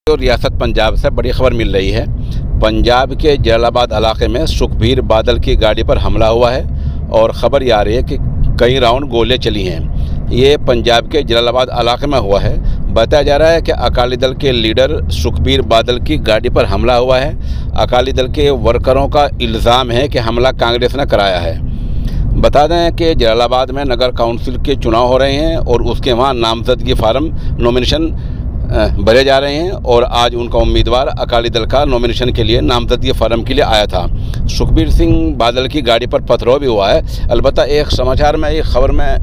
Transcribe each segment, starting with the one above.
और रियासत पंजाब से बड़ी खबर मिल रही है। पंजाब के जलालाबाद इलाके में सुखबीर बादल की गाड़ी पर हमला हुआ है और ख़बर ये आ रही है कि कई राउंड गोलियां चली हैं। ये पंजाब के जलालाबाद इलाके में हुआ है। बताया जा रहा है कि अकाली दल के लीडर सुखबीर बादल की गाड़ी पर हमला हुआ है। अकाली दल के वर्करों का इल्ज़ाम है कि हमला कांग्रेस ने कराया है। बता दें कि जलालाबाद में नगर काउंसिल के चुनाव हो रहे हैं और उसके वहाँ नामजदगी फार्म नॉमिनेशन भरे जा रहे हैं और आज उनका उम्मीदवार अकाली दल का नॉमिनेशन के लिए नामजदगी फार्म के लिए आया था। सुखबीर सिंह बादल की गाड़ी पर पथराव भी हुआ है। अलबत्ता एक समाचार में, एक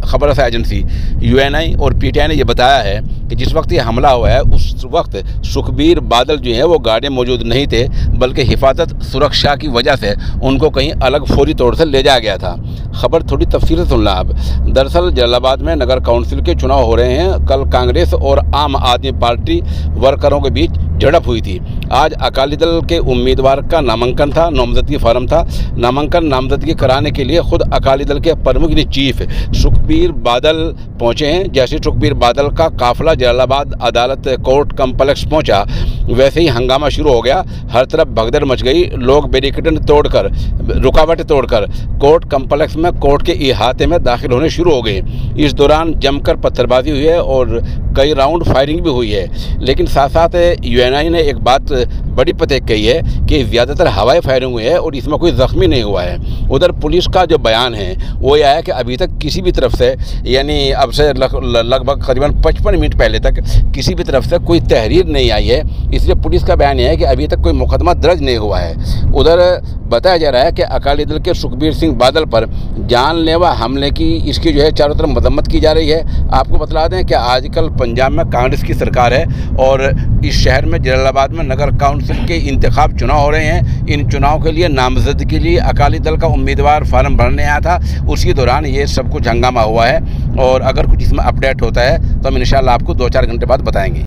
खबर एजेंसी UNI और PTI ने यह बताया है कि जिस वक्त ये हमला हुआ है उस वक्त सुखबीर बादल जो है वो गाड़ी में मौजूद नहीं थे, बल्कि हिफाजत सुरक्षा की वजह से उनको कहीं अलग फौरी तौर से ले जाया गया था। खबर थोड़ी तफसील से सुनना आप। दरअसल जलालाबाद में नगर काउंसिल के चुनाव हो रहे हैं। कल कांग्रेस और आम आदमी पार्टी वर्करों के बीच झड़प हुई थी। आज अकाली दल के उम्मीदवार का नामांकन था, नामजदगी फार्म था। नामजदगी कराने के लिए खुद अकाली दल के प्रमुख चीफ सुखबीर बादल पहुंचे हैं। जैसे सुखबीर बादल का काफिला जलालाबाद अदालत कोर्ट कम्प्लेक्स पहुंचा, वैसे ही हंगामा शुरू हो गया। हर तरफ भगदड़ मच गई। लोग बैरिकेड तोड़कर, रुकावटें तोड़कर कोर्ट कम्प्लेक्स में कोर्ट के इहाते में दाखिल होने शुरू हो गए। इस दौरान जमकर पत्थरबाजी हुई है और कई राउंड फायरिंग भी हुई है। लेकिन साथ साथ UNI ने एक बात बड़ी पते कही है कि ज़्यादातर हवाई फायरिंग हुई है और इसमें कोई ज़ख्मी नहीं हुआ है। उधर पुलिस का जो बयान है वो यह है कि अभी तक किसी भी तरफ से, यानी अब से लगभग करीबन 55 मिनट पहले तक किसी भी तरफ से कोई तहरीर नहीं आई है। इसलिए पुलिस का बयान यह है कि अभी तक कोई मुकदमा दर्ज नहीं हुआ है। उधर बताया जा रहा है कि अकाली दल के सुखबीर सिंह बादल पर जानलेवा हमले की इसकी जो है चारों तरफ मजम्मत की जा रही है। आपको बतला दें कि आजकल पंजाब में कांग्रेस की सरकार है और इस शहर में जलालाबाद में नगर काउंसिल के इंतखाब चुनाव हो रहे हैं। इन चुनाव के लिए नामजदगी के लिए अकाली दल का उम्मीदवार फार्म भरने आया था। उसी दौरान ये सब कुछ हंगामा हुआ है और अगर कुछ इसमें अपडेट होता है तो हम इंशाल्लाह आपको 2-4 घंटे बाद बताएंगे।